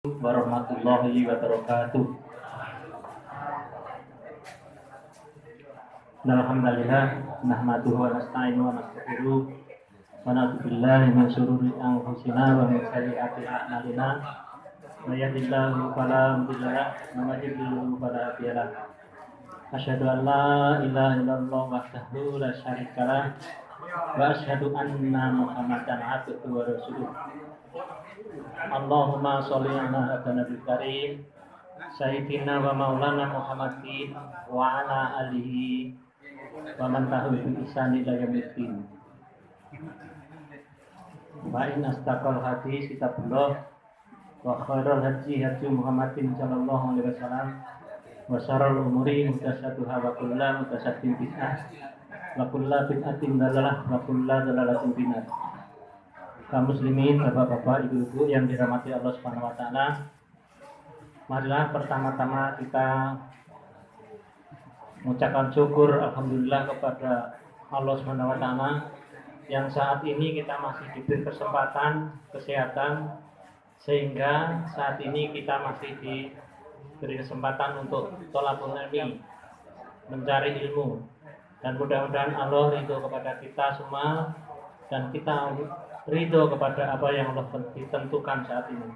Warahmatullahi wabarakatuh. Alhamdulillah nahmaduhu wa nasta'inuhu wa nastaghfiruh wa na'udzu billahi min syururi anfusina wa min sayyiati a'malina. May yahdihillahu fala mudilla lahu wa may yudlil fala hadiya lahu. Asyhadu an la ilaha illallah wahdahu la syarika lah wa asyhadu anna Muhammadan abduhu wa rasuluh. Allahumma sholli ala nabiyyil karim sayyidina wa maulana Muhammadin wa ala alihi wa man tabi'ahum bi ihsan ila yaumiddin. Wa in astaqal hadis kitabullah wa khairul hadi hadi Muhammadin sallallahu alaihi wasallam wa syarrul umuri muhdatsatuha wa kullu muhdatsatin bid'ah wa kullu bid'atin dalalah wa kullu dalalatin finnar. Kaum muslimin, bapak-bapak, ibu-ibu yang dirahmati Allah Subhanahu wa taala. Marilah pertama-tama kita mengucapkan syukur alhamdulillah kepada Allah Subhanahu wa taala yang saat ini kita masih diberi kesempatan kesehatan sehingga saat ini kita masih diberi kesempatan untuk thalabul ilmi, mencari ilmu, dan mudah-mudahan Allah ridho kepada kita semua dan kita ridho kepada apa yang Allah ditentukan saat ini.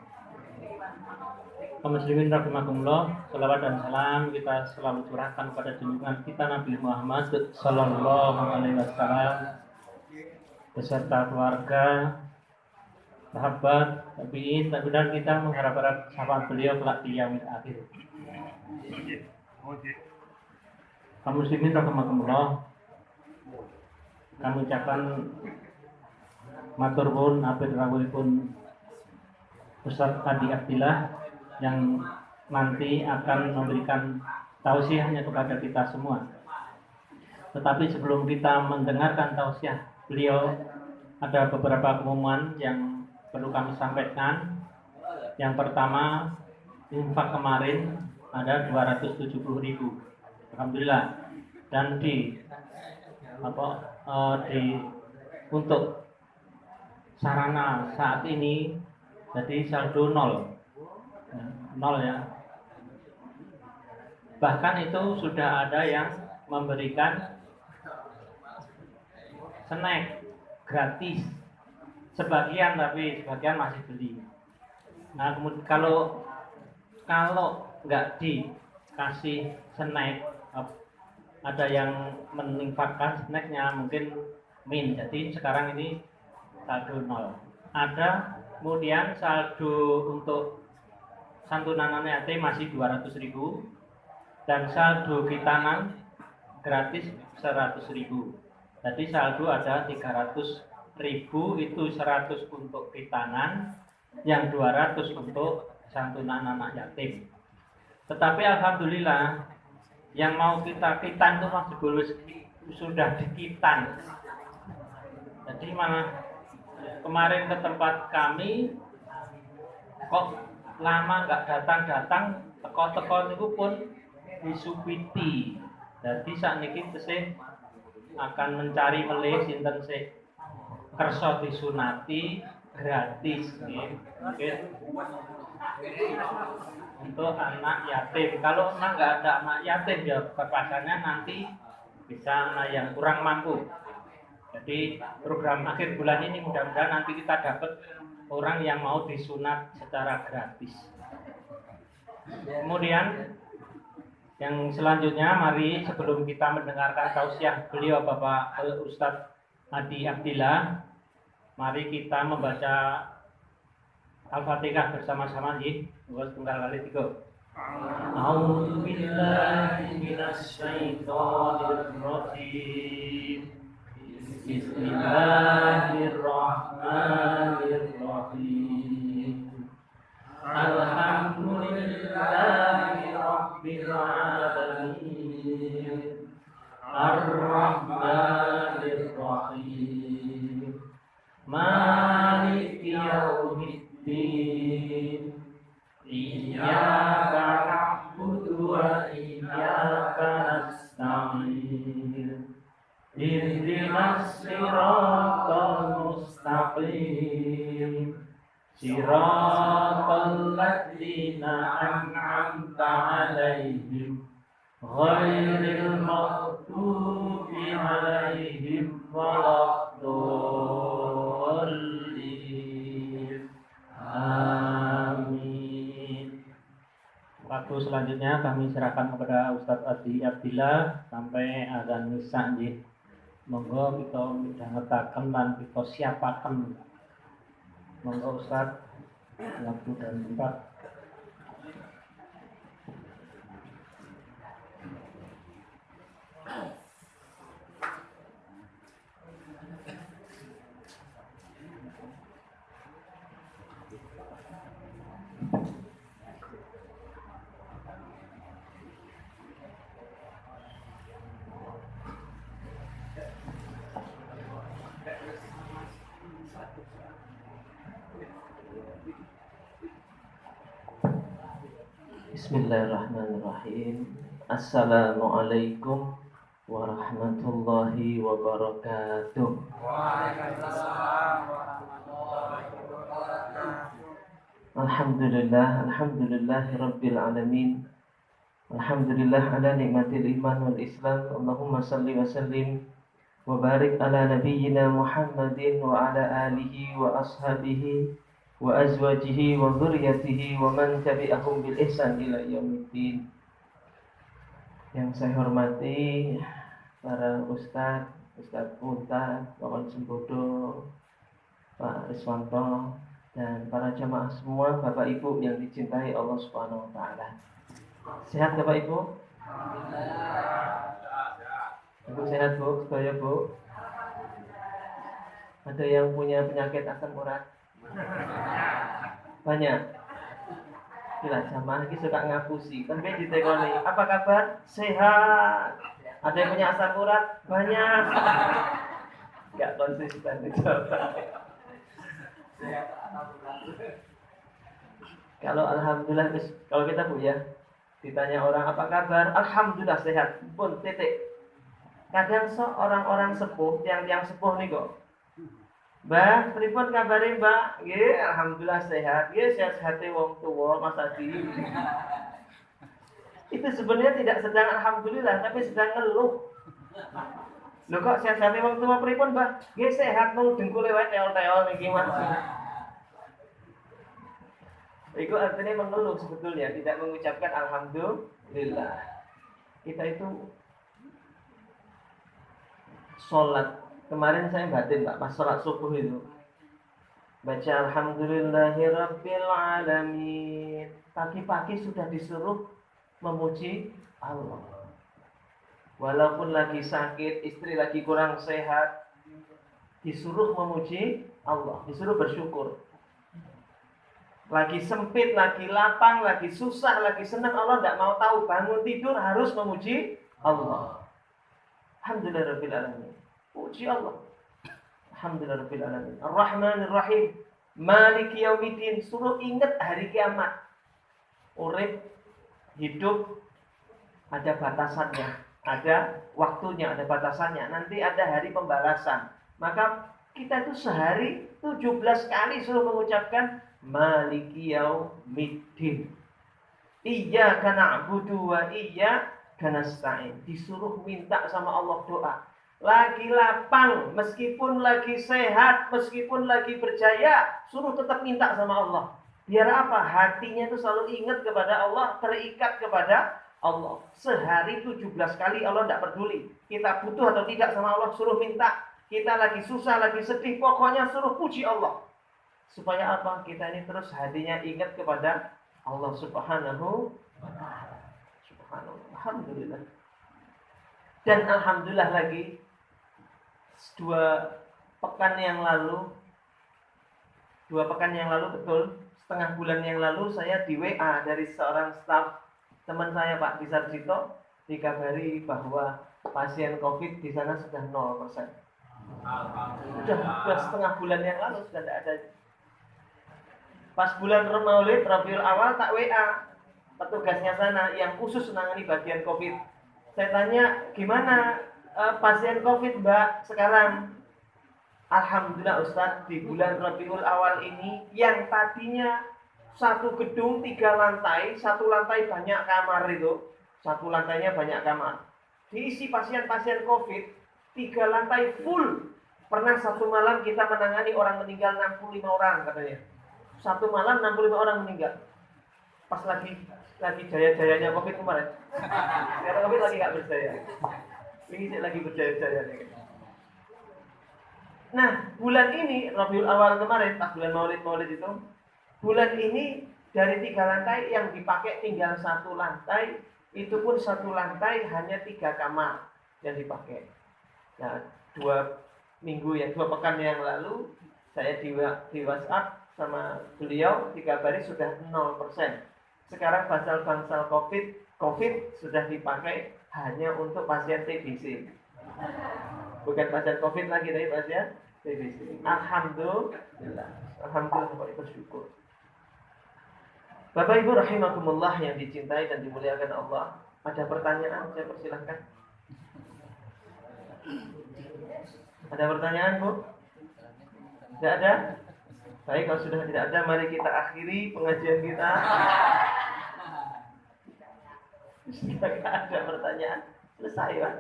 Kaum muslimin rahimakumullah, salawat dan salam kita selalu curahkan kepada junjungan kita Nabi Muhammad sallallahu alaihi wasallam beserta keluarga, sahabat, tabi'in, dan kita mengharap syafaat beliau kelak di yaumil akhir. Kaum muslimin rahimakumullah, kami ucapkan matur nuwun abid rawuhipun Ustaz Adi Abdillah yang nanti akan memberikan tausiahnya kepada kita semua. Tetapi sebelum kita mendengarkan tausiah beliau, ada beberapa pengumuman yang perlu kami sampaikan. Yang pertama, infak kemarin ada 270.000, alhamdulillah. Dan untuk sarana saat ini jadi saldo nol ya. Bahkan itu sudah ada yang memberikan snack gratis sebagian, tapi sebagian masih beli. Nah, kemudian kalau nggak dikasih snack, ada yang meningkatkan snacknya mungkin min. Jadi sekarang ini saldo nol. Ada kemudian saldo untuk santunan anak yatim masih 200.000 dan saldo kitanan gratis 100.000. Jadi saldo ada 300.000, itu 100 untuk kitanan, yang 200 untuk santunan anak yatim. Tetapi alhamdulillah yang mau kita kitan itu masih belum sudah dikitan. Jadi malah kemarin ke tempat kami kok lama nggak datang, teko-teko niku pun disupiti. Jadi sakniki tesih akan mencari melih sinten sih kersa disunati gratis nggih. Untuk anak yatim. Kalau memang nggak ada anak yatim ya terpaksanya nanti bisa anak yang kurang mampu. Jadi program akhir bulan ini mudah-mudahan nanti kita dapat orang yang mau disunat secara gratis. Kemudian yang selanjutnya, mari sebelum kita mendengarkan tausiah beliau Bapak Ustadz Adi Abdillah, mari kita membaca Al-Fatihah bersama-sama nggih. Tunggal kali 3. A'udzu billahi minasy syaithanir rajim. Bismillahirrahmanirrahim. Alhamdulillahi rabbil alamin. Ar-Rahmanir Rahim. Maliki yaumiddin. Iyyaka na'budu wa iyyaka nasta'in. Ihdinas siratal mustaqim. Siratal الذين أنعمت عليهم غير المغضوب عليهم ولا الضالين. Amin. Waktu selanjutnya kami serahkan kepada Ustadz Adi Abdillah sampai azan misa nggih. Monggo kita midhangetaken lan kita siapaken. Monggo Ustadz waktu dan tempat. Bismillahirrahmanirrahim. Assalamualaikum warahmatullahi wabarakatuh. Waalaikumsalam warahmatullahi wabarakatuh. Alhamdulillahirabbil alamin. Alhamdulillah ala nikmatil iman wal islam. Allahumma salli wa sallim wa barik ala nabiyyina Muhammadin wa ala alihi wa ashabihi wa azwajihi wa dzurriyyatihi wa man tabi'ahum bil ihsan ila yaumiddin. Yang saya hormati para Ustadz Unta, Bapak Sembodo, Pak Riswanto, dan para jamaah semua, Bapak Ibu yang dicintai Allah Subhanahu wa taala. Sehat Bapak Ibu? Ibu sehat Bu? Saya Bu? Ada yang punya penyakit asam urat? Banyak. Gila jamaah ini suka ngapusi. Kan dia ditekoni, apa kabar? Sehat. Ada yang punya asam urat? Banyak. Gak konsisten itu. Kalau alhamdulillah, kalau kita Bu ya, ditanya orang apa kabar? Alhamdulillah sehat. Pun titik. Kadang orang-orang sepuh, yang sepuh nih kok. Mbak, pripun kabare Mbak? Nggih, alhamdulillah sehat. Nggih, sehat-sehate wong tuwa Mas Adi. Itu sebenarnya tidak sedang alhamdulillah, tapi sedang ngeluh. Lho kok sehat-sehate wong tuwa pripun, Mbak? Nggih, sehat mung dengkule wae teol-teol niki Mas. Itu artinya mengeluh sebetulnya, tidak mengucapkan alhamdulillah. Kita itu sholat. Kemarin saya batin Pak, pas sholat subuh itu baca alhamdulillahirabbil alamin. Pagi-pagi sudah disuruh memuji Allah. Walaupun lagi sakit, istri lagi kurang sehat, disuruh memuji Allah, disuruh bersyukur. Lagi sempit, lagi lapang, lagi susah, lagi senang, Allah tidak mau tahu. Bangun tidur harus memuji Allah. Alhamdulillahirabbil alamin. Puji Allah. Alhamdulillahirabbil alamin. Ar-Rahmanir Rahim. Maliki yaumiddin. Suruh ingat hari kiamat. Urip, hidup ada batasannya, ada waktunya, ada batasannya. Nanti ada hari pembalasan. Maka kita itu sehari 17 kali suruh mengucapkan Maliki yaumiddin. Iyyaka na'budu wa iyyaka nasta'in. Disuruh minta sama Allah doa. Lagi lapang, meskipun lagi sehat, meskipun lagi berjaya, suruh tetap minta sama Allah. Biar apa? Hatinya itu selalu ingat kepada Allah, terikat kepada Allah. Sehari 17 kali Allah tidak peduli. Kita butuh atau tidak sama Allah, suruh minta. Kita lagi susah, lagi sedih, pokoknya suruh puji Allah. Supaya apa? Kita ini terus hatinya ingat kepada Allah Subhanahu wa ta'ala. Subhanallah. Alhamdulillah. Dan alhamdulillah lagi 2 pekan yang lalu betul, setengah bulan yang lalu saya di WA dari seorang staf teman saya Pak Disarjito, dikabari bahwa pasien COVID di sana sudah 0%. Sudah setengah bulan yang lalu sudah tidak ada. Pas bulan Maulid Rabiul Awal tak WA petugasnya sana yang khusus menangani bagian COVID. Saya tanya, gimana pasien COVID Mbak sekarang? Alhamdulillah Ustadz, di bulan Rabiul Awal ini yang tadinya Satu gedung 3 lantai, satu lantai banyak kamar itu. Satu lantainya banyak kamar. Diisi pasien-pasien COVID, 3 lantai full. Pernah satu malam kita menangani orang meninggal 65 orang katanya. Satu malam 65 orang meninggal. Pas lagi jaya-jayanya COVID kemarin. Sekarang COVID lagi gak berjaya. Ini lagi berjaya-jayanya. Nah, bulan ini, Rabiul Awal kemarin, pas bulan Maulid itu, bulan ini dari 3 lantai yang dipakai tinggal 1 lantai, itu pun 1 lantai hanya 3 kamar yang dipakai. Nah, 2 pekan yang lalu, saya di WhatsApp sama beliau, dikabari sudah 0%. Sekarang bangsal COVID sudah dipakai hanya untuk pasien TBC. Bukan pasien COVID lagi, tapi pasien TBC. Alhamdulillah. Alhamdulillah, bersyukur. Bapak Ibu rahimakumullah yang dicintai dan dimuliakan Allah. Ada pertanyaan? Saya persilahkan. Ada pertanyaan, Bu? Tidak ada? Baik, kalau sudah tidak ada, mari kita akhiri pengajian kita. Tidak ada pertanyaan, selesai, Pak.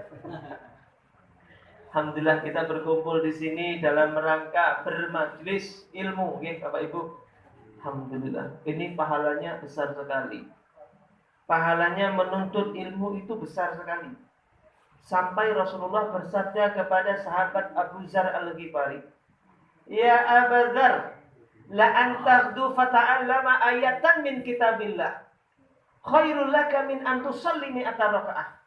Alhamdulillah kita berkumpul di sini dalam rangka bermajlis ilmu, ya, Bapak Ibu. Alhamdulillah, ini pahalanya besar sekali. Pahalanya menuntut ilmu itu besar sekali. Sampai Rasulullah bersabda kepada sahabat Abu Dzar Al-Ghifari, "Ya Abu Dzar, la antaghdu fata'allama ayatan min kitabillah. Khairul laka min an tusalli mi'ata rakaah."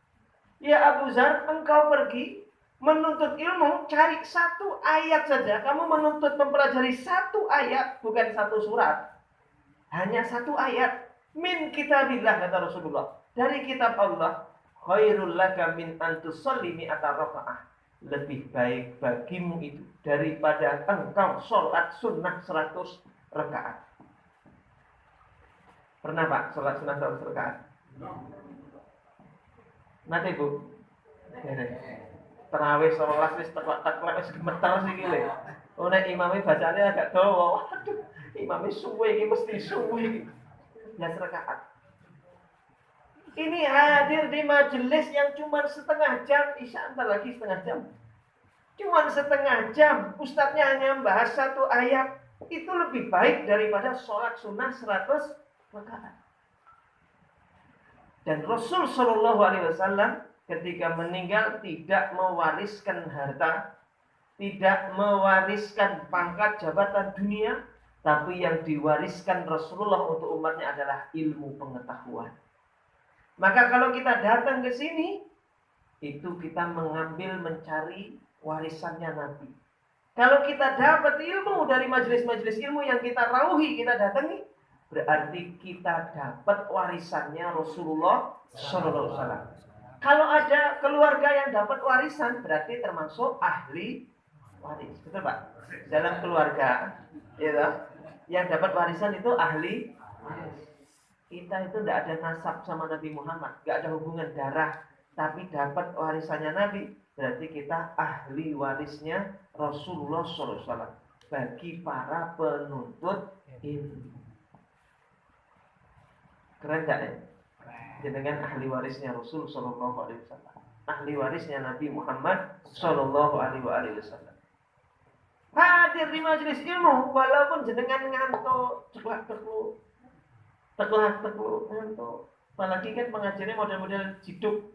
Ya Abu Dzar, engkau pergi menuntut ilmu, cari 1 ayat saja. Kamu menuntut mempelajari 1 ayat, bukan 1 surat. Hanya 1 ayat. Min kitabillah, kata Rasulullah. Dari kitab Allah. Khairul laka min an tusalli mi'ata rakaah. Lebih baik bagimu itu daripada engkau sholat sunnah 100 rakaat. Pernah Pak sholat sunnah 100 rakaat? Nanti Bu. Terawih sholat wis teklek wis gemeter sih iki lho. Oh nek imame bacane agak dawa. Waduh, imame suwe iki mesti suwe. 11 rakaat. Ini hadir di majelis yang cuma setengah jam, isya entar lagi setengah jam. Cuma setengah jam, ustadznya hanya membahas 1 ayat. Itu lebih baik daripada sholat sunnah 100 rakaat. Dan Rasul Shallallahu Alaihi Wasallam ketika meninggal tidak mewariskan harta, tidak mewariskan pangkat jabatan dunia, tapi yang diwariskan Rasulullah untuk umatnya adalah ilmu pengetahuan. Maka kalau kita datang ke sini, itu kita mencari warisannya Nabi. Kalau kita dapat ilmu dari majelis-majelis ilmu yang kita rauhi, kita datangi, berarti kita dapat warisannya Rasulullah Sallallahu Alaihi Wasallam. Kalau ada keluarga yang dapat warisan, berarti termasuk ahli waris. Betul Pak? Dalam keluarga, ya, yang dapat warisan itu ahli waris. Kita itu tidak ada nasab sama Nabi Muhammad, tidak ada hubungan darah, tapi dapat warisannya Nabi, berarti kita ahli warisnya Rasulullah SAW bagi para penuntut ilmu. Keren tidak ya? Dengan ahli warisnya Rasul Sallallahu Alaihi Wasallam, ahli warisnya Nabi Muhammad Sallallahu Alaihi Wasallam. Hadir di majelis ilmu, walaupun jenengan ngantuk, teklak ngantuk. Apalagi kan pengajarnya model-model jiduk,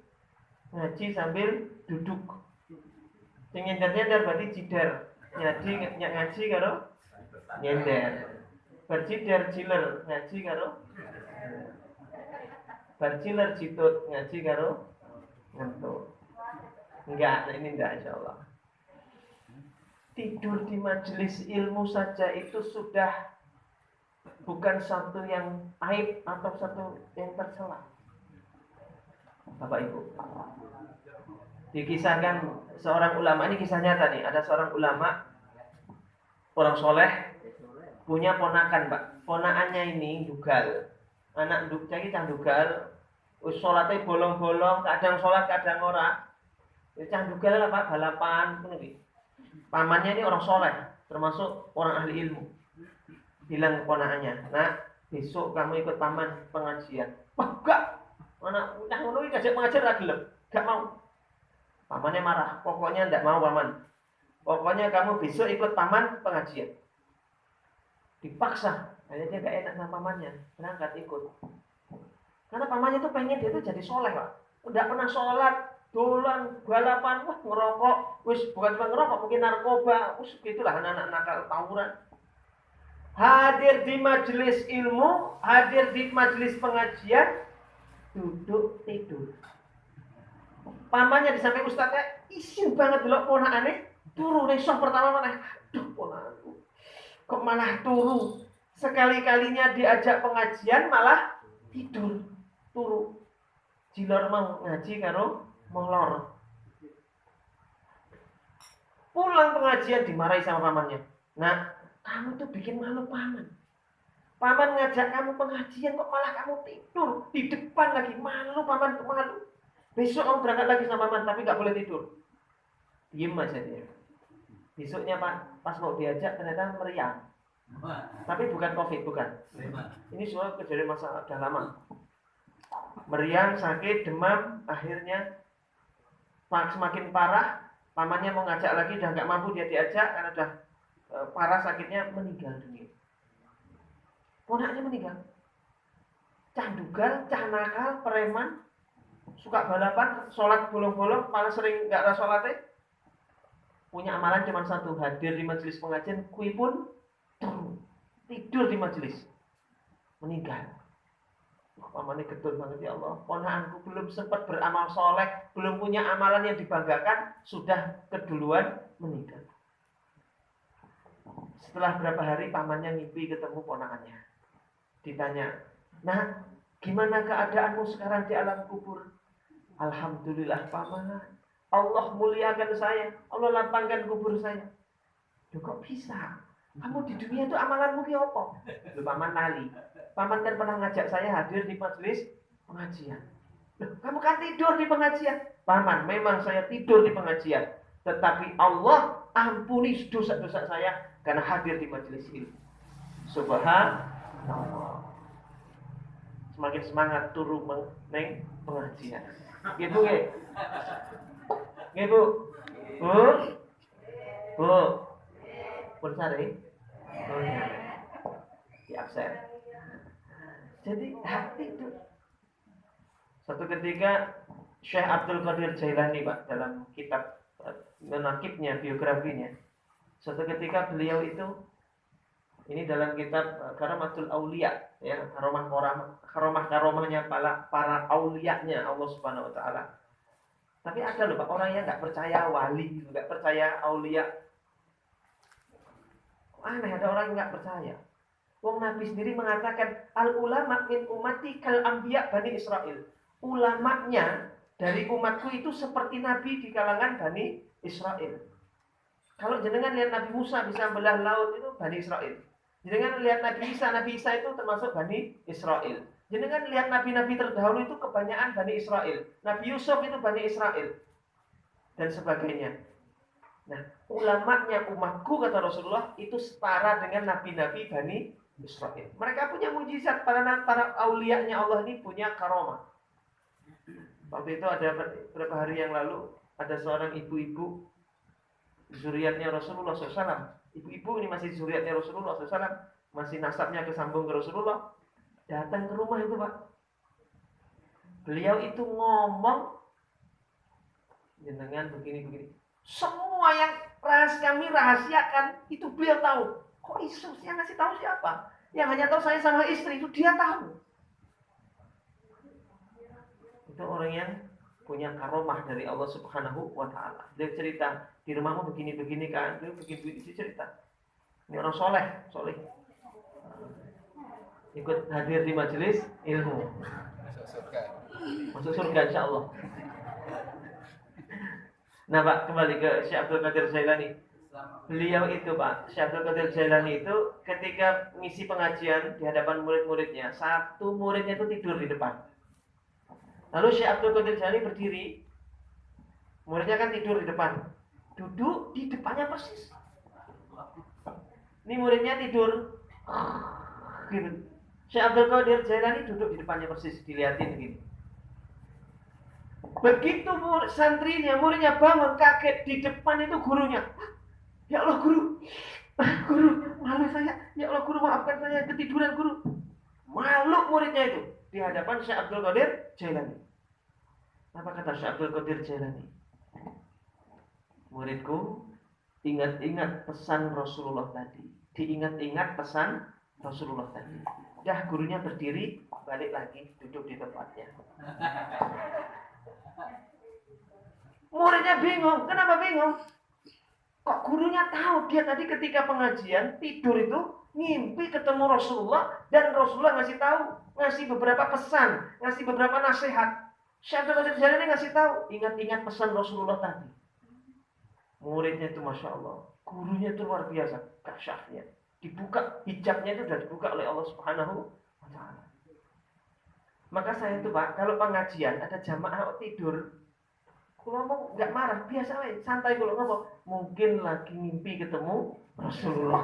ngaji sambil duduk. Yang nyender-nyender berarti jidar, ngaji karo nyender. Berjidar jiler, ngaji karo berjiler jitut, ngaji karo ngantuk. Enggak, ini enggak insyaallah. Tidur di majelis ilmu saja itu sudah bukan satu yang aib atau satu yang tercela. Bapak Ibu, dikisahkan seorang ulama, ini kisah nyata nih. Ada seorang ulama, orang soleh, punya ponakan Pak. Ponakannya ini dugal. Anak cagi cah dugal, sholatnya bolong-bolong, kadang sholat kadang ora. Cah dugal lah Pak, balapan pun ini. Pamannya ini orang soleh, termasuk orang ahli ilmu. Bilang keponakannya, "Nak, besok kamu ikut paman pengajian. Wah, enggak. Anak yang ngono iki ajak pengajian ra gelem. Enggak mau. Pamannya marah. Pokoknya enggak mau paman. Pokoknya kamu besok ikut paman pengajian. Dipaksa. Akhirnya dia enggak enak sama pamannya. Berangkat ikut. Karena pamannya tuh pengen dia tuh jadi soleh, Pak. Enggak pernah sholat, dolan, balapan, wah ngerokok. Wis bukan cuma ngerokok, mungkin narkoba. Wis gitulah anak-anak nakal tawuran. Hadir di majelis ilmu, hadir di majelis pengajian, duduk tidur. Pamannya di samping ustadznya, isin banget delok ponakane, turu ning soh pertama mana? Aduh ponakku. Kok malah turu? Sekali-kalinya diajak pengajian malah tidur, turu. Jilor mau ngaji karo molor. Pulang pengajian dimarahi sama pamannya. Nah, kamu tuh bikin malu paman. Paman ngajak kamu pengajian kok malah kamu tidur di depan lagi. Malu paman, malu. Besok kamu berangkat lagi sama paman tapi gak boleh tidur. Diem aja dia. Besoknya pas mau diajak ternyata meriang. Tapi bukan COVID, bukan. Ini semua kejadian masa udah lama. Meriang, sakit, demam, akhirnya semakin parah. Pamannya mau ngajak lagi, udah gak mampu dia diajak karena udah parah sakitnya, meninggal dunia. Ponaknya meninggal. Cah dugal, cah nakal, preman, suka balapan, sholat bolong-bolong, malah sering gak ada sholatnya. Punya amalan cuma satu, hadir di majelis pengajian, kui pun tidur di majelis, meninggal. Pamannya gedul banget, ya Allah. Ponakanku belum sempat beramal soleh, belum punya amalan yang dibanggakan, sudah keduluan meninggal. Setelah berapa hari pamannya mimpi ketemu ponakannya. Ditanya, "Nah, gimana keadaanmu sekarang di alam kubur?" "Alhamdulillah paman, Allah muliakan saya, Allah lapangkan kubur saya." "Loh kok bisa? Kamu di dunia itu amalanmu ki apa?" "Loh paman lali. Paman kan pernah ngajak saya hadir di majelis pengajian." "Loh, kamu kan tidur di pengajian." "Paman, memang saya tidur di pengajian, tetapi Allah ampuni dosa-dosa saya karena hadir di majelis ilmu." Subhanallah. Semakin semangat turu neng pengajian. Gitu nggih. Nggih Bu. Bu. Bu. Pun sare. Oh ya. Di absen. Jadi hati itu. Suatu ketika Syekh Abdul Qadir Jailani, Pak, dalam kitab menakibnya, biografinya. Suatu ketika beliau itu, ini dalam kitab Karamatul Aulia, ya, karomahnya para auliyanya Allah Subhanahu Wa Taala. Tapi ada loh Pak, orang yang nggak percaya wali, nggak percaya aulia. Aneh, ada orang yang nggak percaya. Wong Nabi sendiri mengatakan al ulama min ummati kal anbiya bani Israel. Ulamanya dari umatku itu seperti Nabi di kalangan Bani Israel. Kalau jenengan lihat Nabi Musa bisa belah laut itu Bani Israel. Jenengan lihat Nabi Isa itu termasuk Bani Israel. Jenengan lihat nabi-nabi terdahulu itu kebanyakan Bani Israel. Nabi Yusuf itu Bani Israel. Dan sebagainya. Nah, ulamanya umatku kata Rasulullah itu setara dengan nabi-nabi Bani Israel. Mereka punya mujizat, para auliyanya Allah ini punya karomah. Waktu itu ada beberapa hari yang lalu ada seorang ibu-ibu zuriatnya Rasulullah SAW. Ibu-ibu ini masih zuriatnya Rasulullah SAW, masih nasabnya kesambung ke Rasulullah. Datang ke rumah itu Pak. Beliau itu ngomong jenengan begini-begini. Semua yang kami rahasiakan itu beliau tahu. Kok isu yang ngasih tahu siapa? Yang hanya tahu saya sama istri itu dia tahu. Itu orang yang punya karomah dari Allah Subhanahu Wa Taala. Dia cerita di rumahmu begini-begini kan, dia begini-begini cerita. Ini orang soleh. Ikut hadir di majelis ilmu. Masuk surga insya Allah. Nah Pak, kembali ke Syekh Abdul Qadir Jailani. Beliau itu Pak, Syekh Abdul Qadir Jailani itu ketika ngisi pengajian di hadapan murid-muridnya, satu muridnya itu tidur di depan. Lalu Syekh Abdul Qadir Jailani berdiri, muridnya kan tidur di depan, duduk di depannya persis. Ini muridnya tidur, gitu. Syekh Abdul Qadir Jailani duduk di depannya persis, dilihatin gini. Begitu santrinya, muridnya bangun kaget, di depan itu gurunya. Ya Allah guru, guru, malu saya. Ya Allah guru, maafkan saya, ketiduran guru. Malu muridnya itu di hadapan Syekh Abdul Qadir Jailani. Apa kata Syekh Abdul Qadir Jailani? Muridku, ingat-ingat pesan Rasulullah tadi. Diingat-ingat pesan Rasulullah tadi. Dah gurunya berdiri, balik lagi duduk di tempatnya. Muridnya bingung. Kenapa bingung? Kok gurunya tahu dia tadi ketika pengajian tidur itu ngimpi ketemu Rasulullah dan Rasulullah ngasih tahu, ngasih beberapa pesan, ngasih beberapa nasihat. Syekh Abdul Qadir Jailani ngasih tahu, ingat-ingat pesan Rasulullah tadi. Muridnya itu Masya Allah, gurunya itu luar biasa, kasyafnya. Dibuka, hijabnya itu sudah dibuka oleh Allah Subhanahu wa Ta'ala. Maka saya itu Pak, kalau pengajian ada jamaah tidur, kalau ngomong nggak marah, biasa aja, santai kalau ngomong. Mungkin lagi mimpi ketemu Rasulullah.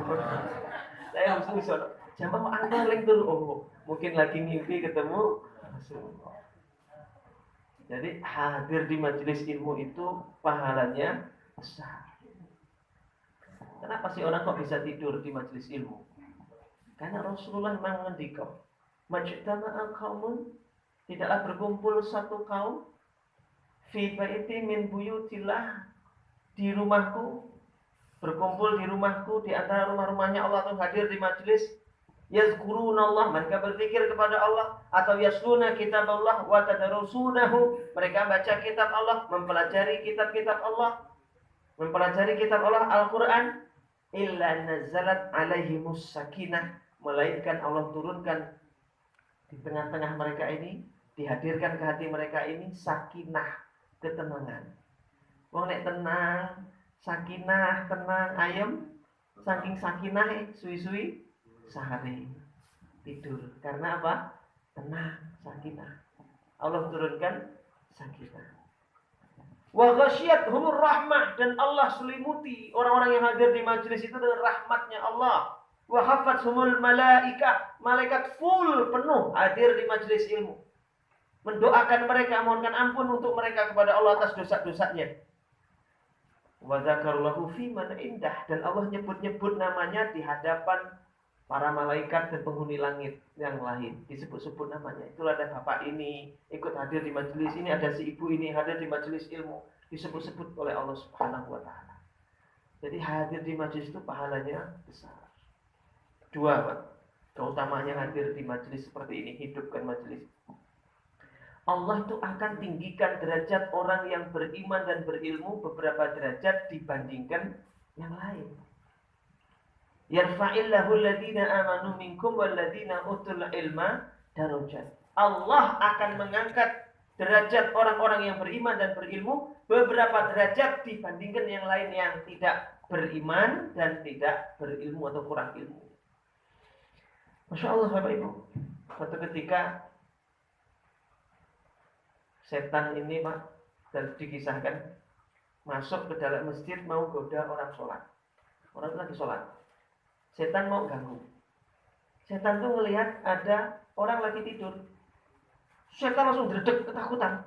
Saya harus usul, jamaah anggaling dulu. Oh, mungkin lagi mimpi ketemu Rasulullah. Jadi hadir di majelis ilmu itu pahalanya besar. Kenapa sih orang kok bisa tidur di majelis ilmu? Karena Rasulullah memang mengendikam, majtama'a qaumun, tidaklah berkumpul satu kaum fi baiti min buyutillah, di rumahku, berkumpul di rumahku, di antara rumah-rumahnya Allah itu hadir di majelis, yazkurunallah, mereka berzikir kepada Allah, atau yasluna kitab Allah wa tadarusunahu, mereka baca kitab Allah, mempelajari kitab-kitab Allah, mempelajari kitab Allah Al-Quran, illa nazalat alaihimus sakinah, melainkan Allah turunkan di tengah-tengah mereka ini, dihadirkan ke hati mereka ini sakinah, ketenangan. Wong nek tenang, sakinah, tenang, ayem, saking sakinah suwi-suwi sehari tidur. Karena apa? Tenang, sakinah. Allah turunkan sakinah. Wa ghasyiyatuhumur rahmah, dan Allah selimuti orang-orang yang hadir di majelis itu dengan rahmatnya Allah. Wa hafathumul malaikah, malaikat full penuh hadir di majelis ilmu, mendoakan mereka, mohonkan ampun untuk mereka kepada Allah atas dosa-dosanya. Wa dzakarallahu fi man indah, dan Allah nyebut-nyebut namanya di hadapan para malaikat dan penghuni langit yang lain, disebut-sebut namanya. Itulah ada bapak ini ikut hadir di majelis ini, ada si ibu ini hadir di majelis ilmu, disebut-sebut oleh Allah Subhanahu wa Ta'ala. Jadi hadir di majelis itu pahalanya besar. Dua, Pak, keutamanya hadir di majelis seperti ini, hidupkan majelis. Allah itu akan tinggikan derajat orang yang beriman dan berilmu beberapa derajat dibandingkan yang lain. Yarfa'illahu alladhina amanu minkum walladhina utul ilma darajat. Allah akan mengangkat derajat orang-orang yang beriman dan berilmu beberapa derajat dibandingkan yang lain yang tidak beriman dan tidak berilmu atau kurang ilmu. Masya Allah Bapak Ibu, suatu ketika setan ini Pak, dan dikisahkan masuk ke dalam masjid mau goda orang sholat. Orang itu lagi sholat, setan mau ganggu. Setan tuh melihat ada orang lagi tidur, setan langsung dredeg ketakutan.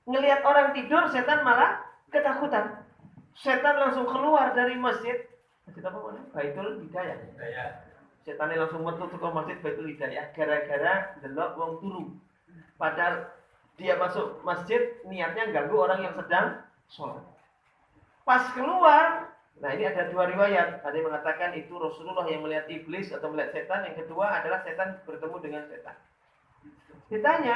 Ngelihat orang tidur, setan malah ketakutan. Setan langsung keluar dari masjid. Masjid apa namanya? Baitul Hidayah. Setan langsung metu ke masjid Baitul Hidayah gara-gara delok wong turu. Padahal dia masuk masjid niatnya ganggu orang yang sedang sholat. Pas keluar, nah ini ada dua riwayat. Ada yang mengatakan itu Rasulullah yang melihat iblis atau melihat setan. Yang kedua adalah setan bertemu dengan setan. Ditanya,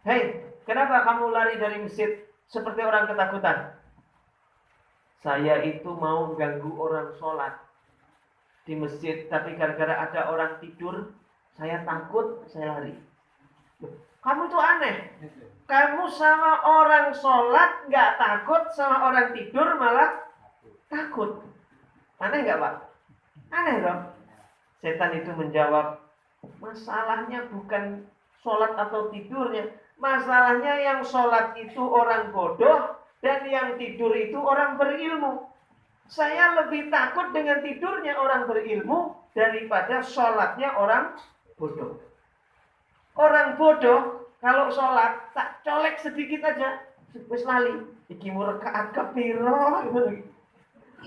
hei, kenapa kamu lari dari masjid seperti orang ketakutan? Saya itu mau ganggu orang sholat di masjid, tapi gara-gara ada orang tidur, saya takut, saya lari. Kamu tuh aneh. Kamu sama orang sholat nggak takut, sama orang tidur malah takut. Aneh nggak Pak? Aneh dong. Setan itu menjawab, masalahnya bukan sholat atau tidurnya. Masalahnya yang sholat itu orang bodoh dan yang tidur itu orang berilmu. Saya lebih takut dengan tidurnya orang berilmu daripada sholatnya orang bodoh. Orang bodoh kalau sholat tak colek sedikit aja wis lali. Iki mu rakaat kepiro?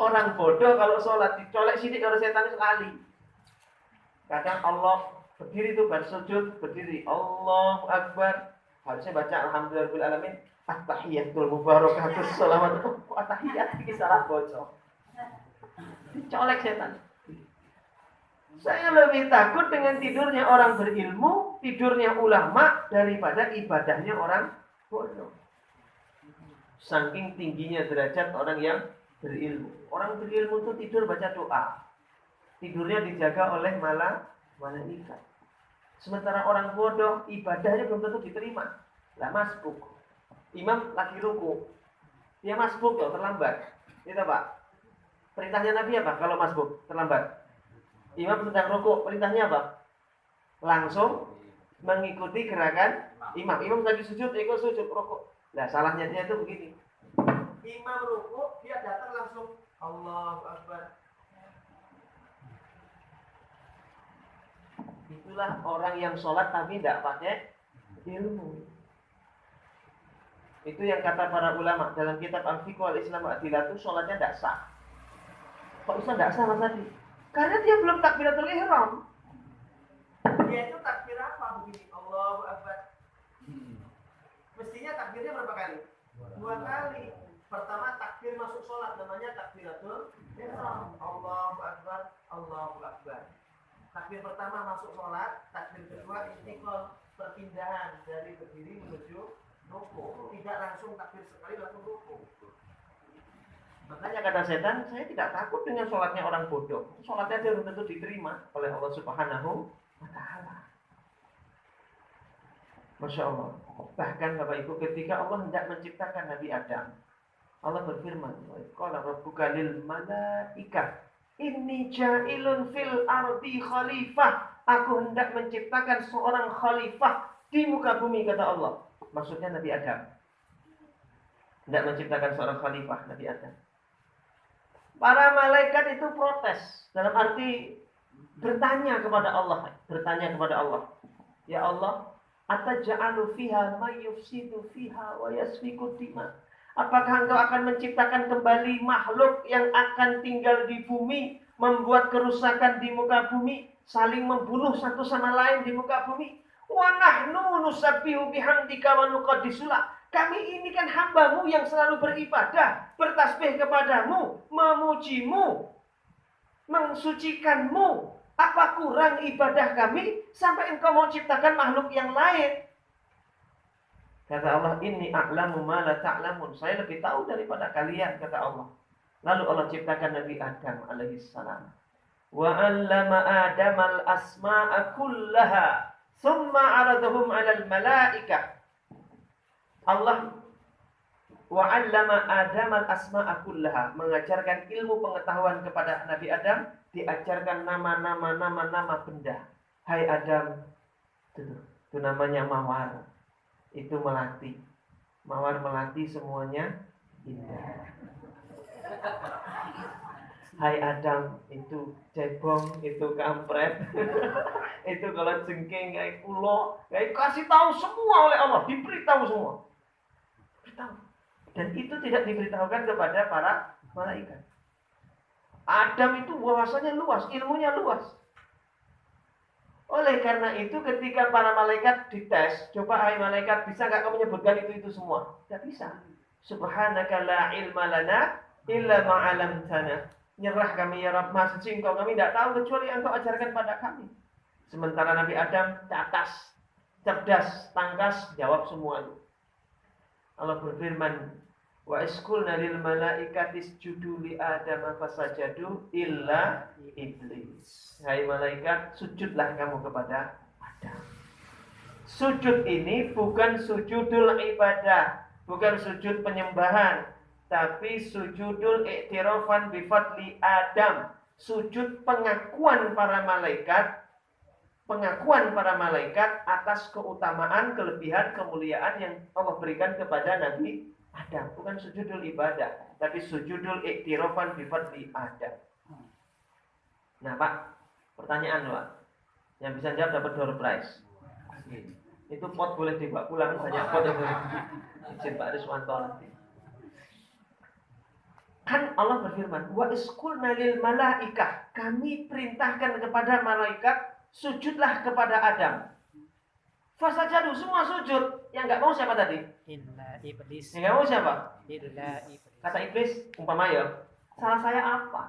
Orang bodoh kalau sholat dicolek sidik karo setan wis lali. Kadang Allah berdiri tuh bersujud, berdiri Allahu Akbar. Harusnya baca alhamdulillahirabbil alamin. At-tahiyatul mubarakatus shalawat. At-tahiyat iki salah baca. Dicolek setan. Saya lebih takut dengan tidurnya orang berilmu, tidurnya ulama daripada ibadahnya orang bodoh. Saking tingginya derajat orang yang berilmu. Orang berilmu itu tidur baca doa. Tidurnya dijaga oleh malaikat. Sementara orang bodoh ibadahnya belum tentu diterima. Lah masbuk. Imam lagi ruku. Dia masbuk loh, terlambat. Itu Pak. Perintahnya Nabi apa kalau masbuk terlambat? Imam sedang rukuk, perintahnya apa? Langsung mengikuti gerakan imam. Imam lagi sujud, ikut sujud, rukuk. Nah, salahnya dia itu begini. Imam rukuk, dia datang langsung Allahu Akbar. Itulah orang yang sholat tapi tidak pakai ilmu. Itu yang kata para ulama dalam kitab Al-Fiqh wal-Islam Adilah itu sholatnya tidak sah. Kok bisa tidak sah Mas Adi? Karena dia belum takbiratul ihram. Dia itu takbir apa begini? Allahu Akbar. Mestinya takbirnya berapa kali? 2 kali. Pertama takbir masuk sholat namanya takbiratul ihram. Allahu Akbar, Allahu Akbar. Takbir pertama masuk sholat, takbir kedua istiqol, perpindahan dari berdiri menuju ruku. Tidak langsung takbir sekali langsung ruku. Makanya kata setan, saya tidak takut dengan sholatnya orang bodoh. Sholatnya dia belum tentu diterima oleh Allah Subhanahu wa Ta'ala. Masya Allah. Bahkan Bapak Ibu ketika Allah hendak menciptakan Nabi Adam, Allah berfirman, qala rabbuka lil malaikah inni ja'ilun fil ardi khalifah. Aku hendak menciptakan seorang khalifah di muka bumi, kata Allah. Maksudnya Nabi Adam. Hendak menciptakan seorang khalifah Nabi Adam. Para malaikat itu protes. Dalam arti bertanya kepada Allah. Bertanya kepada Allah. Ya Allah, ataj'alu fiha may yufsidu fiha wa yasfiku dima. Apakah engkau akan menciptakan kembali makhluk yang akan tinggal di bumi, membuat kerusakan di muka bumi, saling membunuh satu sama lain di muka bumi? Wa nahnu nusabbihu bihamdika wa nuqaddisu lak. Kami ini kan hamba-Mu yang selalu beribadah, bertasbih kepadamu, memujimu, mensucikanmu. Apa kurang ibadah kami sampai engkau mau ciptakan makhluk yang lain? Kata Allah, inni a'lamu ma la ta'lamun. Saya lebih tahu daripada kalian, kata Allah. Lalu Allah ciptakan Nabi Adam alaihissalam. Wa 'allama Adamal asma'a kullaha, thumma 'aradahum 'alal malaikah. Allah wa'allama Adam al-asma'a kullaha, mengajarkan ilmu pengetahuan kepada Nabi Adam, diajarkan nama benda. Hai Adam, itu namanya mawar. Itu melati. Mawar melati semuanya indah. Hai Adam, itu cebong, itu kampret. Itu kalau jengking, kayak ulo, kayak kasih tahu semua oleh Allah, diberitahu semua. Dan itu tidak diberitahukan kepada para malaikat. Adam itu wawasannya luas, ilmunya luas. Oleh karena itu ketika para malaikat dites, coba hai malaikat, bisa gak kamu menyebutkan itu semua? Tidak bisa. Subhanaka la ilma lana illa ma'alamtana. Nyerah kami ya Rabb, Maha Suci Engkau, kami tidak tahu kecuali Engkau ajarkan pada kami. Sementara Nabi Adam catas, cerdas, tangkas, jawab semua itu. Allah berfirman, wa isqulna lil malaikati isjudu li Adam fasajadu illa iblis. Hai malaikat, sujudlah kamu kepada Adam. Sujud ini bukan sujudul ibadah, bukan sujud penyembahan, tapi sujudul i'tirafan bi fadli Adam. Sujud pengakuan para malaikat, pengakuan para malaikat atas keutamaan, kelebihan, kemuliaan yang Allah berikan kepada Nabi Adam. Bukan sujudul ibadah, tapi sujudul iktirafan bi fadli Adam. Nah Pak, pertanyaan Pak. Yang bisa jawab dapat door prize. Itu pot boleh dibawa pulang, banyak pot itu. Izin Pak Riswanto nanti. Kan Allah berfirman, wa isqulna lil malaikah, kami perintahkan kepada malaikat sujudlah kepada Adam. Fasajadu, semua sujud. Yang enggak mau siapa tadi? Illa iblis. Yang enggak mau siapa? Illa iblis. Kata iblis, umpama ya, salah saya apa?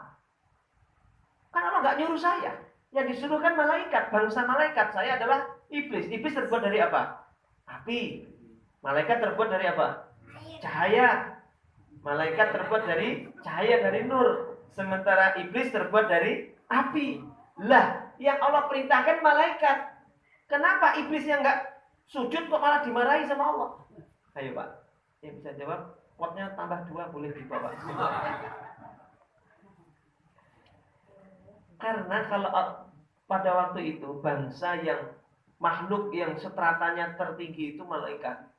Kan Allah enggak nyuruh saya. Yang disuruh kan malaikat, bangsa malaikat. Saya adalah iblis. Iblis terbuat dari apa? Api. Malaikat terbuat dari apa? Cahaya. Malaikat terbuat dari cahaya, dari nur. Sementara iblis terbuat dari api. Lah, yang Allah perintahkan malaikat. Kenapa iblis yang enggak sujud kok malah dimarahi sama Allah? Ayo Pak, yang bisa jawab, potnya tambah 2 boleh dibawa. Karena kalau pada waktu itu bangsa yang makhluk yang stratanya tertinggi itu malaikat.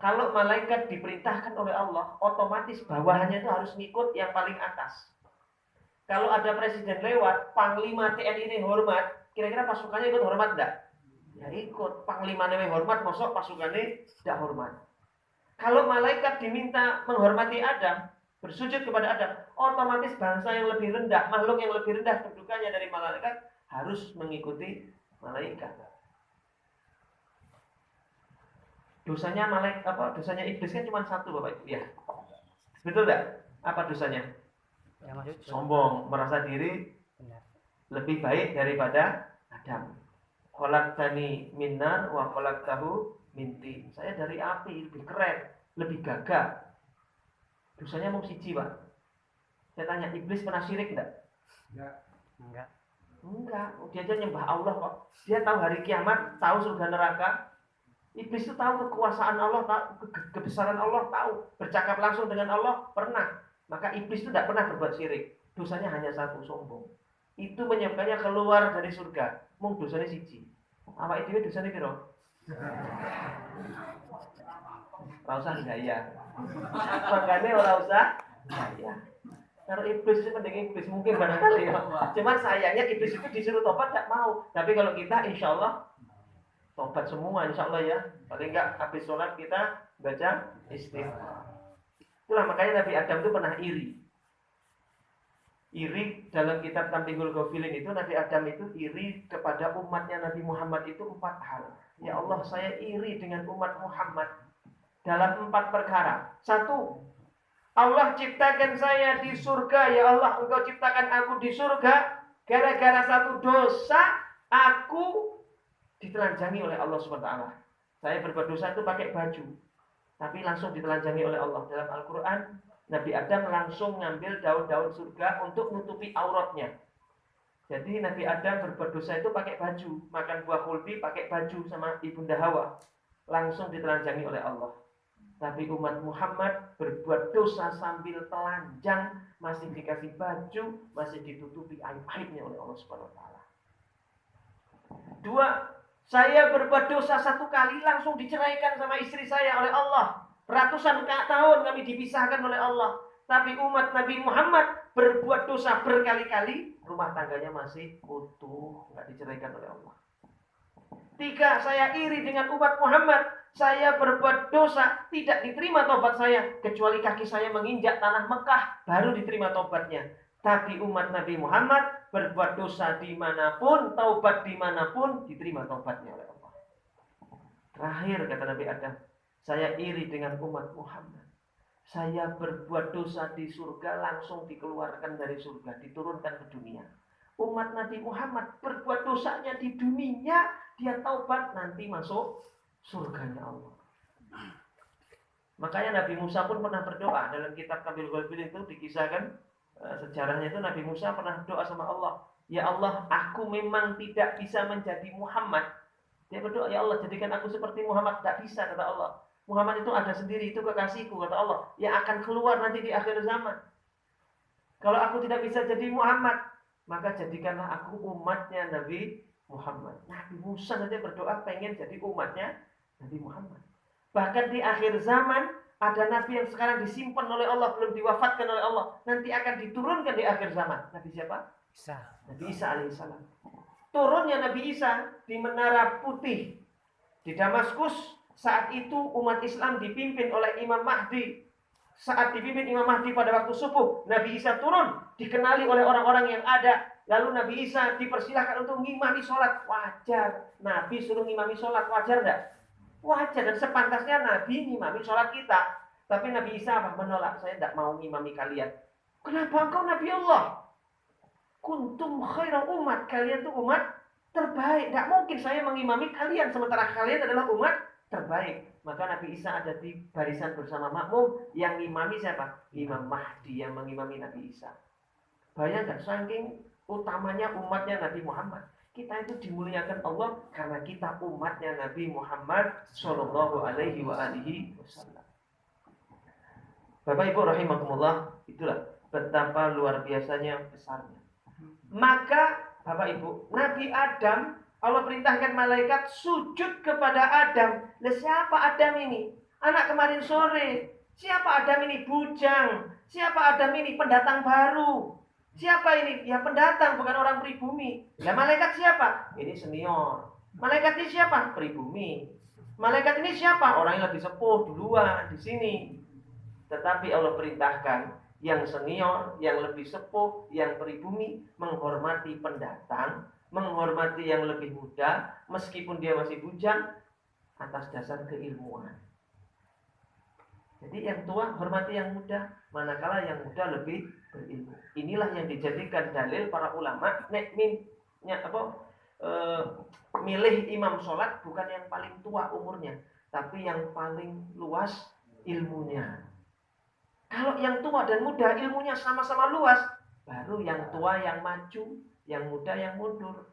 Kalau malaikat diperintahkan oleh Allah, otomatis bawahannya itu harus ngikut yang paling atas. Kalau ada presiden lewat, panglima TNI ini hormat, kira-kira pasukannya ikut hormat enggak? Ya ikut. Panglima ini hormat, masuk pasukannya tidak hormat. Kalau malaikat diminta menghormati Adam, bersujud kepada Adam, otomatis bangsa yang lebih rendah, makhluk yang lebih rendah kedudukannya dari malaikat harus mengikuti malaikat. Dosanya dosanya iblis kan cuma satu Bapak Ibu ya. Betul enggak? Apa dosanya? Ya, maksud Sombong, merasa diri benar. lebih baik daripada Adam. Khalaqtani min nar wa khalaqtahu min tin. Saya dari api, lebih keren, lebih gagah. Dosanya mau siji, Pak. Saya tanya, iblis pernah syirik enggak? Enggak. Enggak, dia aja nyembah Allah kok. Dia tahu hari kiamat, tahu surga neraka. Iblis itu tahu kekuasaan Allah, tahu kebesaran Allah, tahu bercakap langsung dengan Allah, pernah. Maka iblis itu tidak pernah berbuat syirik. Dosanya hanya satu, sombong. Itu menyebabkannya keluar dari surga. Mung dosanya siji. Awake dhewe dosane piro? Ora usah gaya. Makanya ora usah gaya. Kalau iblis itu penting iblis mungkin barangkali. Cuman sayangnya iblis itu disuruh tobat tidak mau. Tapi kalau kita insya Allah tobat semua insya Allah ya. Paling enggak habis sholat kita baca istighfar. Itulah makanya Nabi Adam itu pernah iri. Iri dalam kitab Tambihul Ghafilin itu Nabi Adam itu iri kepada umatnya Nabi Muhammad itu 4 hal. Ya Allah, saya iri dengan umat Muhammad dalam 4 perkara. 1, Allah ciptakan saya di surga. Ya Allah, Engkau ciptakan aku di surga. Gara-gara satu dosa aku ditelanjangi oleh Allah SWT. Saya berbuat dosa itu pakai baju, tapi langsung ditelanjangi oleh Allah. Dalam Al-Quran, Nabi Adam langsung ngambil daun-daun surga untuk nutupi auratnya. Jadi Nabi Adam berbuat dosa itu pakai baju, makan buah khuldi pakai baju sama Ibunda Hawa, langsung ditelanjangi oleh Allah. Tapi umat Muhammad berbuat dosa sambil telanjang, masih dikasih baju, masih ditutupi aib-aibnya oleh Allah Subhanahu wa taala. 2, saya berbuat dosa 1 kali langsung diceraikan sama istri saya oleh Allah. Ratusan tahun kami dipisahkan oleh Allah. Tapi umat Nabi Muhammad berbuat dosa berkali-kali, rumah tangganya masih utuh, enggak diceraikan oleh Allah. 3, saya iri dengan umat Muhammad. Saya berbuat dosa, tidak diterima tobat saya, kecuali kaki saya menginjak tanah Mekah, baru diterima tobatnya. Tapi umat Nabi Muhammad berbuat dosa dimanapun, taubat dimanapun, diterima tobatnya oleh Allah. Terakhir kata Nabi Adam, saya iri dengan umat Muhammad. Saya berbuat dosa di surga, langsung dikeluarkan dari surga, diturunkan ke dunia. Umat Nabi Muhammad berbuat dosanya di dunia, dia taubat, nanti masuk surganya Allah. Makanya Nabi Musa pun pernah berdoa. Dalam kitab Tambihul Ghafilin itu dikisahkan sejarahnya itu Nabi Musa pernah doa sama Allah. Ya Allah, aku memang tidak bisa menjadi Muhammad. Dia berdoa, ya Allah, jadikan aku seperti Muhammad. Tidak bisa, kata Allah. Muhammad itu ada sendiri, itu kekasihku, kata Allah, yang akan keluar nanti di akhir zaman. Kalau aku tidak bisa jadi Muhammad, maka jadikanlah aku umatnya Nabi Muhammad. Nabi Musa saja berdoa pengen jadi umatnya Nabi Muhammad. Bahkan di akhir zaman ada nabi yang sekarang disimpan oleh Allah, belum diwafatkan oleh Allah, nanti akan diturunkan di akhir zaman. Nabi siapa? Isa. Nabi Isa alaihissalam. turunnya Nabi Isa di Menara Putih di Damaskus. Saat itu umat Islam dipimpin oleh Imam Mahdi. Saat dipimpin Imam Mahdi pada waktu subuh, Nabi Isa turun, dikenali oleh orang-orang yang ada. Lalu Nabi Isa dipersilahkan untuk ngimami sholat. Wajar, Nabi suruh ngimami sholat, wajar enggak? Wajar, dan sepantasnya Nabi ngimami sholat kita. Tapi Nabi Isa apa? Menolak, saya tidak mau ngimami kalian. Kenapa engkau Nabi Allah? Kuntum khaira umat, kalian itu umat terbaik. Tidak mungkin saya mengimami kalian sementara kalian adalah umat terbaik. Maka Nabi Isa ada di barisan bersama makmum. Yang ngimami siapa? Imam Mahdi yang mengimami Nabi Isa. Bayangkan saking utamanya umatnya Nabi Muhammad. Kita itu dimuliakan Allah karena kita umatnya Nabi Muhammad Sallallahu Alaihi Wasallam. Bapak Ibu rahimakumullah, itulah betapa luar biasanya besarnya. Maka Bapak Ibu, Nabi Adam, Allah perintahkan malaikat sujud kepada Adam. Lah siapa Adam ini? Anak kemarin sore. Siapa Adam ini? Bujang. Siapa Adam ini? Pendatang baru. Siapa ini? Ya pendatang, bukan orang pribumi. Lah malaikat siapa? Ini senior. Malaikat ini siapa? Pribumi. Malaikat ini siapa? Orang yang lebih sepuh duluan di sini. Tetapi Allah perintahkan yang senior, yang lebih sepuh, yang pribumi menghormati pendatang, menghormati yang lebih muda, meskipun dia masih bujang, atas dasar keilmuan. Jadi yang tua hormati yang muda, manakala yang muda lebih berilmu. Inilah yang dijadikan dalil para ulama, milih imam sholat bukan yang paling tua umurnya, tapi yang paling luas ilmunya. Kalau yang tua dan muda ilmunya sama-sama luas, baru yang tua yang maju, yang muda yang mundur.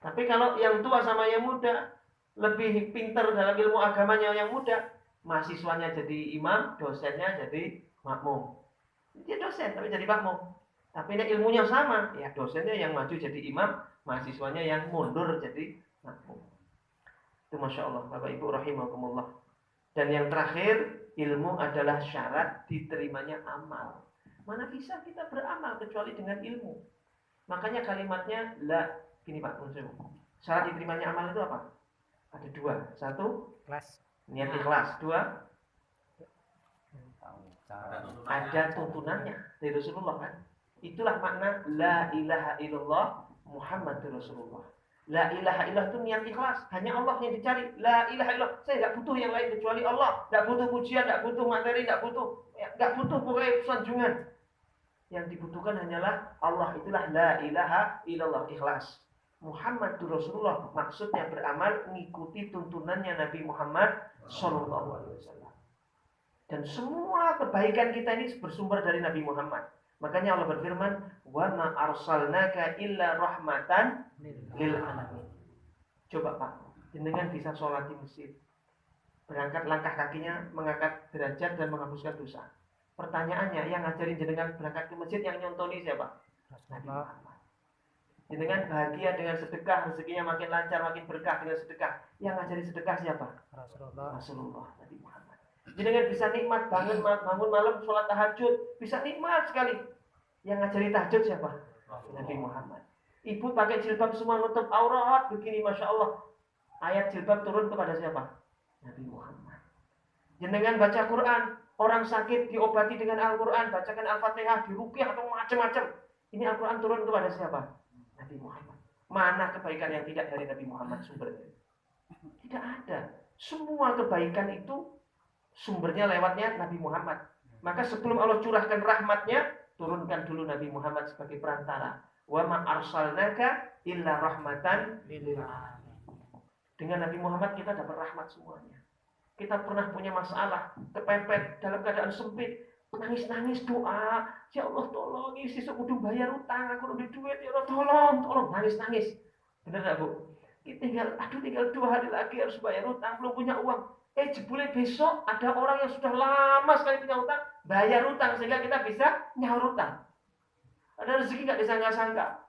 Tapi kalau yang tua sama yang muda lebih pintar dalam ilmu agamanya yang muda, mahasiswanya jadi imam, dosennya jadi makmum. Dia dosen tapi jadi makmum. Tapi ini ilmunya sama, ya dosennya yang maju jadi imam, mahasiswanya yang mundur jadi makmum. Itu Masya Allah, Bapak Ibu rahimakumullah. Dan yang terakhir, ilmu adalah syarat diterimanya amal. Mana bisa kita beramal kecuali dengan ilmu? Makanya kalimatnya gini Pak Munsif. Syarat diterimanya amal itu apa? Ada dua. Satu, Kelas. niat ikhlas. Dua, ada tuntunannya dari Rasulullah kan? Itulah makna la ilaha illallah Muhammadur Rasulullah. La ilaha illallah itu niat ikhlas. Hanya Allah yang dicari. La ilaha illallah. Saya tidak butuh yang lain kecuali Allah. Tidak butuh pujian, tidak butuh materi, tidak butuh pokoknya sanjungan. Yang dibutuhkan hanyalah Allah. Itulah la ilaha illallah, ikhlas. Muhammadur Rasulullah maksudnya beramal mengikuti tuntunannya Nabi Muhammad Sallallahu Alaihi Wasallam. Dan semua kebaikan kita ini bersumber dari Nabi Muhammad. Makanya Allah berfirman, "Wa ma arsalnaka illa rahmatan lil alamin." Coba Pak, jenengan bisa sholat di masjid, berangkat langkah kakinya mengangkat derajat dan menghapuskan dosa. Pertanyaannya, yang ngajarin jenengan berangkat ke masjid, yang nyontoni siapa? Nabi Muhammad. Jenengan bahagia dengan sedekah, rezekinya makin lancar, makin berkah dengan sedekah. Yang ngajari sedekah siapa? Rasulullah Nabi Muhammad. Jenengan bisa nikmat bangun malam sholat tahajud, bisa nikmat sekali. Yang ngajari tahajud siapa? Nabi Muhammad. Ibu pakai jilbab semua nutup aurat begini, Masya Allah. Ayat jilbab turun kepada siapa? Nabi Muhammad. Jenengan baca Quran, orang sakit diobati dengan Al-Quran, bacakan Al-Fatihah, diruqyah atau macam-macam. Ini Al-Quran turun kepada siapa? Nabi Muhammad. Mana kebaikan yang tidak dari Nabi Muhammad sumbernya? Tidak ada. Semua kebaikan itu sumbernya lewatnya Nabi Muhammad. Maka sebelum Allah curahkan rahmatnya, turunkan dulu Nabi Muhammad sebagai perantara. Wa ma arsalnaka illa rahmatan lil alamin. Dengan Nabi Muhammad kita dapat rahmat semuanya. Kita pernah punya masalah, kepepet dalam keadaan sempit, nangis-nangis doa, ya Allah tolong, ini sesuk kudu bayar utang, aku udah duit, ya Allah tolong, nangis-nangis. Benar enggak Bu? Tinggal 2 hari lagi harus bayar utang, belum punya uang. Jebule besok ada orang yang sudah lama sekali punya utang, bayar utang sehingga kita bisa nyaur utang. Ada rezeki nggak disangka-sangka.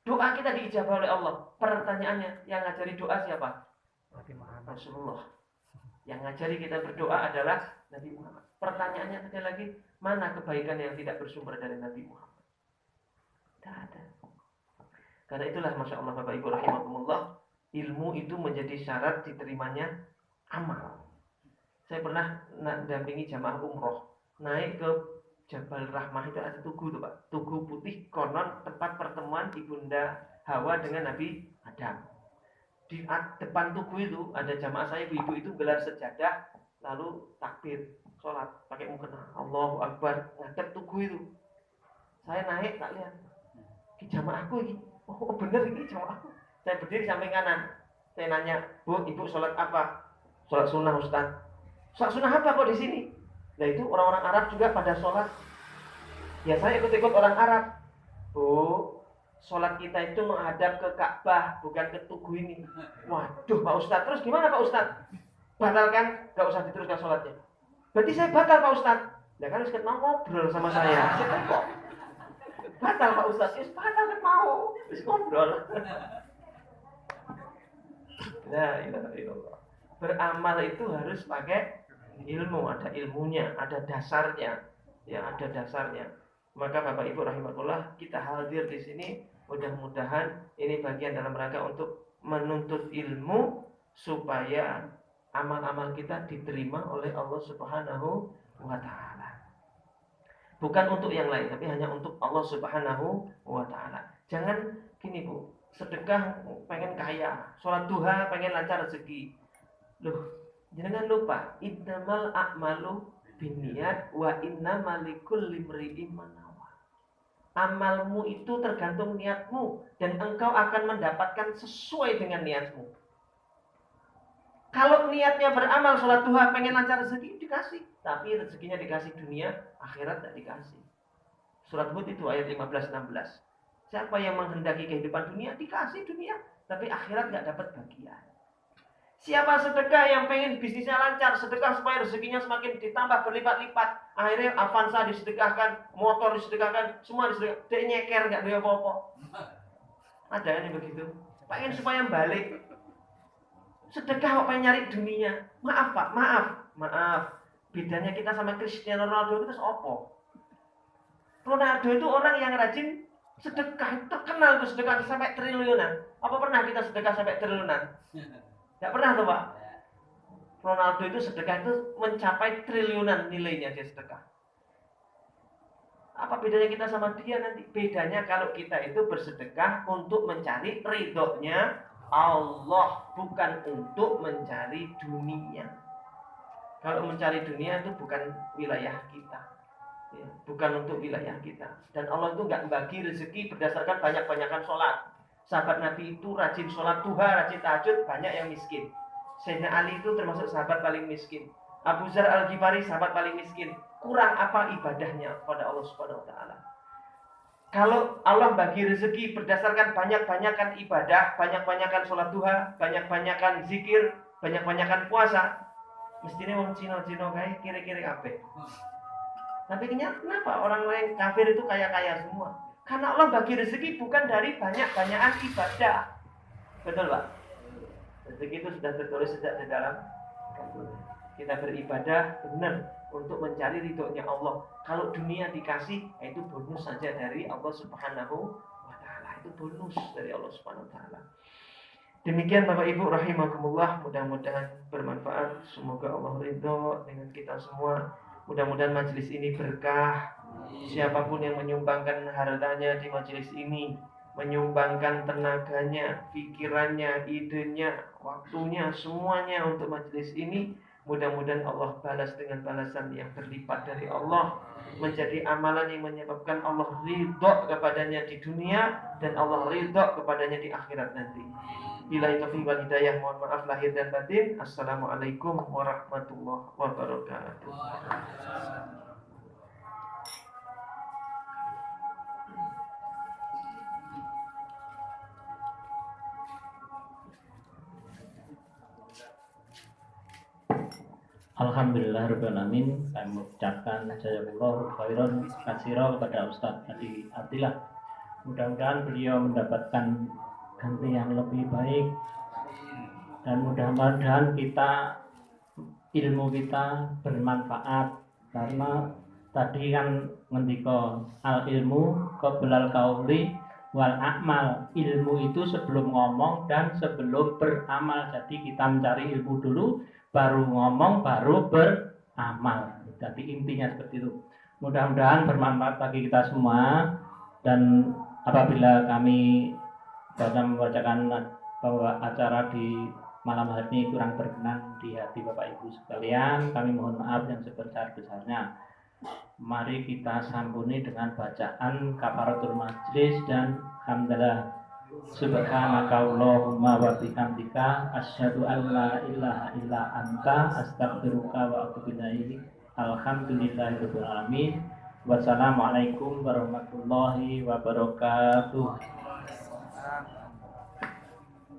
Doa kita diijabah oleh Allah. Pertanyaannya, yang ngajari doa siapa? Nabi Muhammad Rasulullah. Yang ngajari kita berdoa adalah Nabi Muhammad. Pertanyaannya ada lagi, mana kebaikan yang tidak bersumber dari Nabi Muhammad? Tidak ada. Karena itulah Masya Allah Bapak Ibu rahimakumullah, ilmu itu menjadi syarat diterimanya amal. Saya pernah dampingi jamaah umroh, naik ke Jabal Rahmah, itu ada tugu tuh Pak, tugu putih, konon tempat pertemuan Ibunda Hawa dengan Nabi Adam. Di depan tugu itu ada jamaah saya, ibu-ibu itu gelar sejadah, lalu takbir, sholat pakai mukena, Allahu Akbar, ngadep tugu itu. Saya naik tak lihat, ini jamaahku ini, oh bener ini jamaahku. Saya berdiri samping kanan, saya nanya, Bu, ibu sholat apa? Sholat sunnah Ustaz. Sholat sunnah apa kok di sini? Nah itu orang-orang Arab juga pada sholat. Ya saya ikut-ikut orang Arab. Bu, sholat kita itu menghadap ke Ka'bah, bukan ke tugu ini. Waduh Pak Ustaz, terus gimana Pak Ustaz? Batalkan, gak usah diteruskan sholatnya. Berarti saya batal Pak Ustaz. Ya kan harus ngobrol sama saya. Saya kok batal Pak Ustaz, batal kan mau. Terus ngobrol. La ilaha illallah. Beramal itu harus pakai ilmu, ada ilmunya, ada dasarnya, ya ada dasarnya. Maka Bapak Ibu rahimakumullah, kita hadir di sini, mudah-mudahan ini bagian dalam rangka untuk menuntut ilmu supaya amal-amal kita diterima oleh Allah Subhanahu wa taala. Bukan untuk yang lain, tapi hanya untuk Allah Subhanahu wa taala. Jangan gini Bu, sedekah pengen kaya, sholat duha pengen lancar rezeki. Loh, jangan lupa, innamal a'malu binniyat wa innamal likulli imri'in ma nawa. Amalmu itu tergantung niatmu dan engkau akan mendapatkan sesuai dengan niatmu. Kalau niatnya beramal sholat duha pengen lancar rezeki, dikasih, tapi rezekinya dikasih dunia, akhirat tidak dikasih. Surat Hud itu ayat 15-16. Siapa yang menghendaki kehidupan dunia, dikasih dunia, tapi akhirat nggak dapat bagian. Siapa sedekah yang pengen bisnisnya lancar, sedekah supaya rezekinya semakin ditambah berlipat-lipat. Akhirnya Avanza disedekahkan, motor disedekahkan, semua disedekahkan. Dia nyeker, nggak ada apa-apa. Ada yang begitu. Pengen supaya balik. Sedekah kok pengen nyari dunia. Maaf Pak, maaf. Bedanya kita sama Cristiano Ronaldo itu apa? Ronaldo itu orang yang rajin sedekah, terkenal tuh sedekah sampai triliunan. Apa pernah kita sedekah sampai triliunan? Tidak pernah tuh Pak. Ronaldo itu sedekah itu mencapai triliunan nilainya dia sedekah. Apa bedanya kita sama dia nanti? Bedanya kalau kita itu bersedekah untuk mencari ridhonya Allah, bukan untuk mencari dunia. Kalau mencari dunia itu bukan wilayah kita, ya, bukan untuk wilayah kita. Dan Allah itu nggak bagi rezeki berdasarkan banyak-banyakan sholat. Sahabat Nabi itu rajin sholat duha, rajin tahajud, banyak yang miskin. Sayyidina Ali itu termasuk sahabat paling miskin. Abu Dzar Al-Ghifari sahabat paling miskin. Kurang apa ibadahnya pada Allah Subhanahu wa taala? Kalau Allah bagi rezeki berdasarkan banyak-banyakan ibadah, banyak-banyakan sholat duha, banyak-banyakan zikir, banyak-banyakan puasa, mestinya wong Cina-Cina kayak kira-kira apa? Tapi kenapa orang lain kafir itu kaya-kaya semua? Karena Allah bagi rezeki bukan dari banyak-banyakan ibadah. Betul Pak? Rezeki itu sudah tertulis sejak di dalam. Kita beribadah benar untuk mencari ridhonya Allah. Kalau dunia dikasih, itu bonus saja dari Allah Subhanahu wa taala. Itu bonus dari Allah Subhanahu wa taala. Demikian Bapak Ibu rahimakumullah, mudah-mudahan bermanfaat. Semoga Allah ridho dengan kita semua. Mudah-mudahan majelis ini berkah. Siapapun yang menyumbangkan hartanya di majelis ini, menyumbangkan tenaganya, pikirannya, idenya, waktunya, semuanya untuk majelis ini, mudah-mudahan Allah balas dengan balasan yang berlipat dari Allah, menjadi amalan yang menyebabkan Allah ridho kepadanya di dunia dan Allah ridho kepadanya di akhirat nanti. Billahi taufiq wal hidayah. Mohon maaf lahir dan batin. Assalamualaikum warahmatullahi wabarakatuh. Alhamdulillahirabbil alamin. Saya mengucapkan jazakallahu khairan katsiran kepada Ustaz Adi Attillah. Mudah-mudahan beliau mendapatkan ganti yang lebih baik dan mudah-mudahan ilmu kita bermanfaat, karena tadi kan ngendika al ilmu qablal qauli wal a'mal. Ilmu itu sebelum ngomong dan sebelum beramal. Jadi kita mencari ilmu dulu, baru ngomong, baru beramal. Jadi intinya seperti itu. Mudah-mudahan bermanfaat bagi kita semua. Dan apabila kami dalam membacakan bahwa acara di malam hari ini kurang berkenan di hati Bapak Ibu sekalian, kami mohon maaf yang sebesar-besarnya. Mari kita sambuni dengan bacaan kafaratul majlis dan hamdalah. Subhanaka Allahumma wa bihamdika asyhadu an la ilaha illa anta astaghfiruka wa atubu ilaik. Alhamdulillahirabbil alamin. Wassalamualaikum warahmatullahi wabarakatuh.